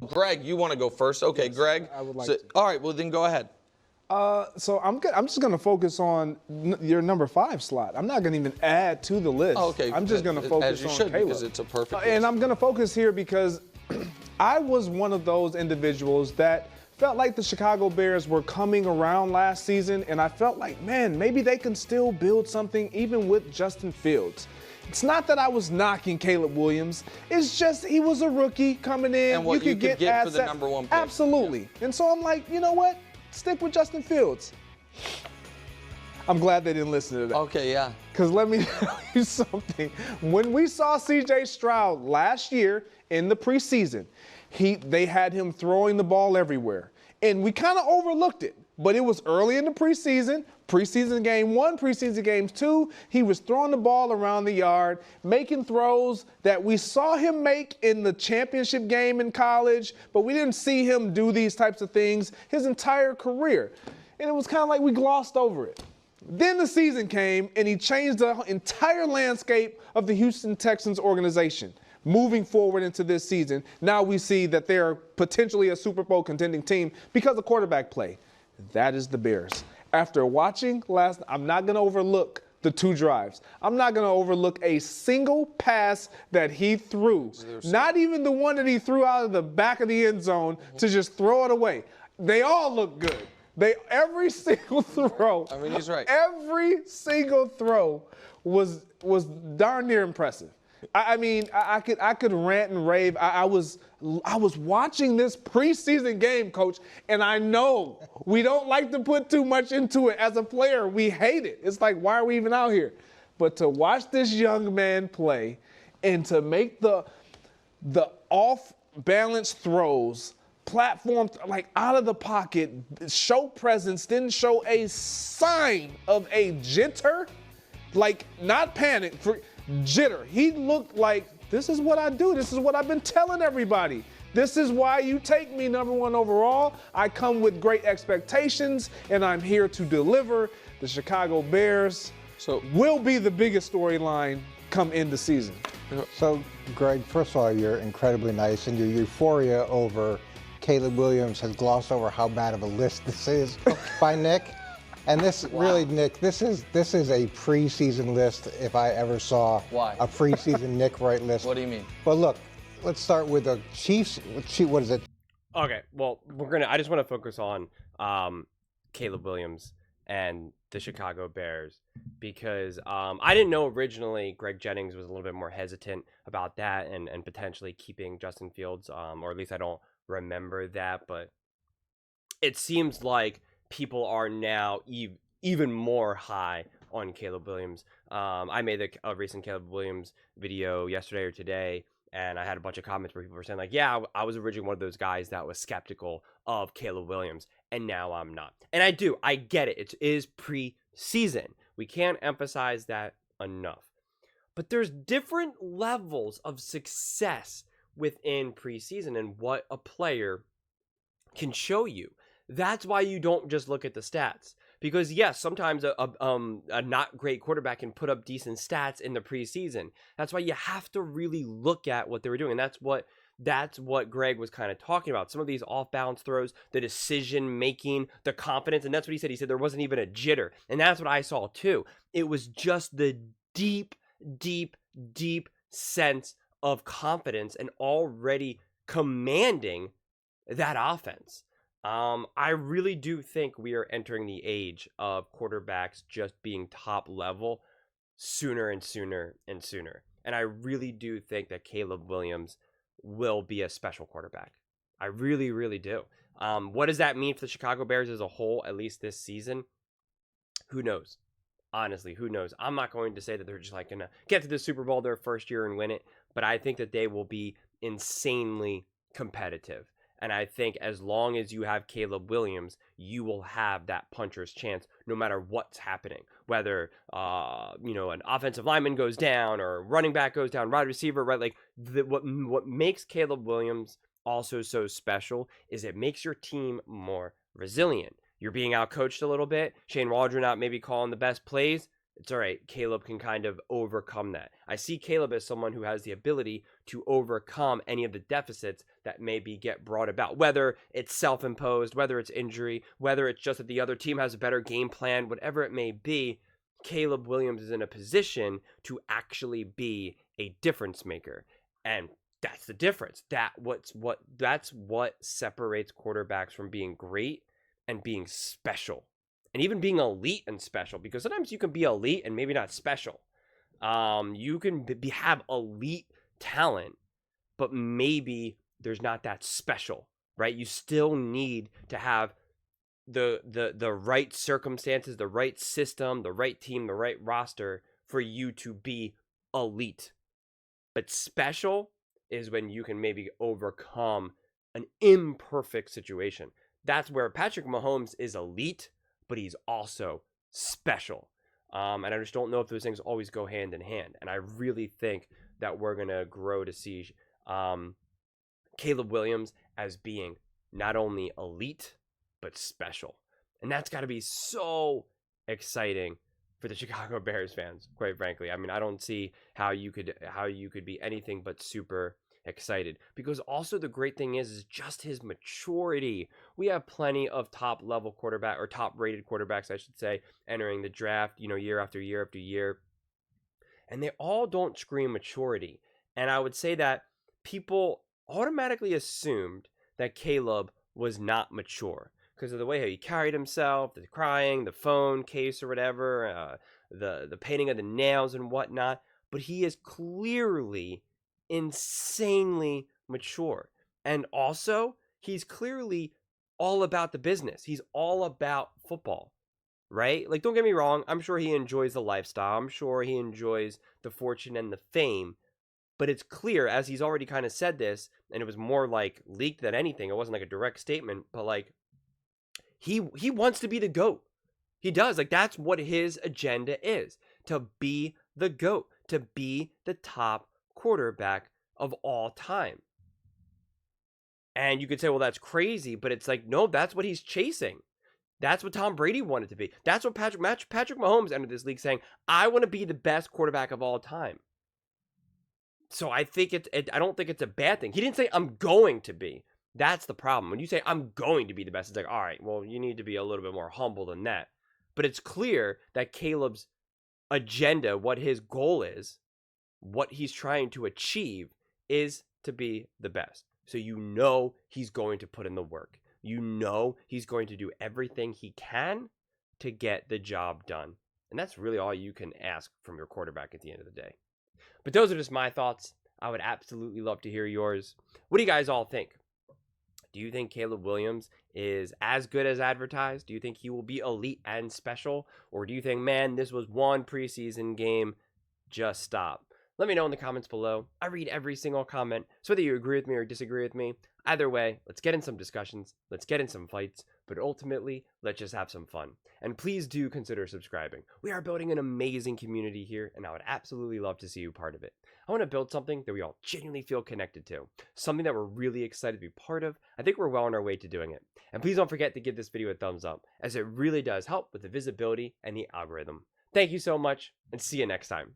Greg, you want to go first? Okay, Yes, Greg. I would like So, to. all right, well, then go ahead. So I'm just going to focus on your number 5 slot. I'm not going to even add to the list. Oh, okay. I'm just going to focus as you on should, Caleb. because it's a perfect And list. I'm going to focus here because I was one of those individuals that felt like the Chicago Bears were coming around last season, and I felt like, man, maybe they can still build something even with Justin Fields. It's not that I was knocking Caleb Williams. It's just he was a rookie coming in. And what you could get for the number 1 pick. Absolutely. Yeah. And so I'm like, you know what? Stick with Justin Fields. I'm glad they didn't listen to that. Okay, yeah. Because let me tell you something. When we saw C.J. Stroud last year in the preseason, they had him throwing the ball everywhere. And we kind of overlooked it. But it was early in the preseason game 1, preseason games 2. He was throwing the ball around the yard, making throws that we saw him make in the championship game in college, but we didn't see him do these types of things his entire career. And it was kind of like we glossed over it. Then the season came, and he changed the entire landscape of the Houston Texans organization. Moving forward into this season, now we see that they're potentially a Super Bowl contending team because of quarterback play. That is the Bears. After watching I'm not going to overlook the 2 drives. I'm not going to overlook a single pass that he threw. Not even the one that he threw out of the back of the end zone to just throw it away. They all look good. Every single throw. I mean, he's right. Every single throw was darn near impressive. I mean, I could rant and rave. I was watching this preseason game, Coach, and I know we don't like to put too much into it as a player. We hate it. It's like, why are we even out here? But to watch this young man play and to make the off-balance throws, platform, like out of the pocket, show presence, didn't show a sign of a jitter, like not panic, jitter. He looked like, this is what I do. This is what I've been telling everybody. This is why you take me number 1 overall. I come with great expectations, and I'm here to deliver. The Chicago Bears will be the biggest storyline come end the season. So, Greg, first of all, you're incredibly nice, and your euphoria over Caleb Williams has glossed over how bad of a list this is by Nick. And this really, Nick, this is a preseason list if I ever saw a preseason Nick Wright list. What do you mean? But look, let's start with the Chiefs. What is it? Okay, well, I just want to focus on Caleb Williams and the Chicago Bears because I didn't know originally Greg Jennings was a little bit more hesitant about that and potentially keeping Justin Fields, or at least I don't remember that, but it seems like people are now even more high on Caleb Williams. I made a recent Caleb Williams video yesterday or today, and I had a bunch of comments where people were saying like, yeah, I was originally one of those guys that was skeptical of Caleb Williams, and now I'm not. And I get it. It is preseason. We can't emphasize that enough. But there's different levels of success within preseason and what a player can show you. That's why you don't just look at the stats. Because yes, sometimes a not great quarterback can put up decent stats in the preseason. That's why you have to really look at what they were doing. And that's what Greg was kind of talking about. Some of these off-balance throws, the decision making, the confidence, and that's what he said. He said there wasn't even a jitter. And that's what I saw too. It was just the deep sense of confidence and already commanding that offense. I really do think we are entering the age of quarterbacks just being top level sooner and sooner and sooner. And I really do think that Caleb Williams will be a special quarterback. I really, really do. What does that mean for the Chicago Bears as a whole, at least this season? Who knows? Honestly, who knows? I'm not going to say that they're just like going to get to the Super Bowl their first year and win it, but I think that they will be insanely competitive. And I think as long as you have Caleb Williams, you will have that puncher's chance no matter what's happening. Whether, an offensive lineman goes down or running back goes down, wide receiver, right? Like what makes Caleb Williams also so special is it makes your team more resilient. You're being outcoached a little bit. Shane Waldron not maybe calling the best plays. it's all right. Caleb can kind of overcome that. I see Caleb as someone who has the ability to overcome any of the deficits that maybe get brought about, whether it's self-imposed, whether it's injury, whether it's just that the other team has a better game plan, whatever it may be. Caleb Williams is in a position to actually be a difference maker. And that's the difference. That's what separates quarterbacks from being great and being special. And even being elite and special, because sometimes you can be elite and maybe not special. You can have elite talent, but maybe there's not that special, right? You still need to have the right circumstances, the right system, the right team, the right roster for you to be elite. But special is when you can maybe overcome an imperfect situation. That's where Patrick Mahomes is elite, but he's also special. And I just don't know if those things always go hand in hand. And I really think that we're going to grow to see Caleb Williams as being not only elite, but special. And that's got to be so exciting for the Chicago Bears fans, quite frankly. I mean, I don't see how you could be anything but super excited, because also the great thing is just his maturity. We have plenty of top level quarterback, or top rated quarterbacks, I should say, entering the draft, year after year after year, and they all don't scream maturity. And I would say that people automatically assumed that Caleb was not mature because of the way how he carried himself, the crying, the phone case or whatever, the painting of the nails and whatnot. But he is clearly insanely mature. And also, he's clearly all about the business. He's all about football, right? Like, don't get me wrong. I'm sure he enjoys the lifestyle. I'm sure he enjoys the fortune and the fame. But it's clear, as he's already kind of said this, and it was more like leaked than anything. It wasn't like a direct statement, but like, he wants to be the GOAT. He does. Like, that's what his agenda is, to be the GOAT, to be the top quarterback of all time. And you could say, well, that's crazy, but it's like, no, that's what he's chasing. That's what Tom Brady wanted to be. That's what Patrick Mahomes entered this league saying, I want to be the best quarterback of all time. So I think I don't think it's a bad thing. He didn't say, I'm going to be. That's the problem. When you say, I'm going to be the best, it's like, all right, well, you need to be a little bit more humble than that. But it's clear that Caleb's agenda, what his goal is, what he's trying to achieve, is to be the best. So he's going to put in the work. He's going to do everything he can to get the job done. And that's really all you can ask from your quarterback at the end of the day. But those are just my thoughts. I would absolutely love to hear yours. What do you guys all think? Do you think Caleb Williams is as good as advertised? Do you think he will be elite and special? Or do you think, man, this was one preseason game, just stop? Let me know in the comments below. I read every single comment, so whether you agree with me or disagree with me, either way, let's get in some discussions, let's get in some fights, but ultimately, let's just have some fun. And please do consider subscribing. We are building an amazing community here, and I would absolutely love to see you part of it. I want to build something that we all genuinely feel connected to, something that we're really excited to be part of. I think we're well on our way to doing it. And please don't forget to give this video a thumbs up, as it really does help with the visibility and the algorithm. Thank you so much, and see you next time.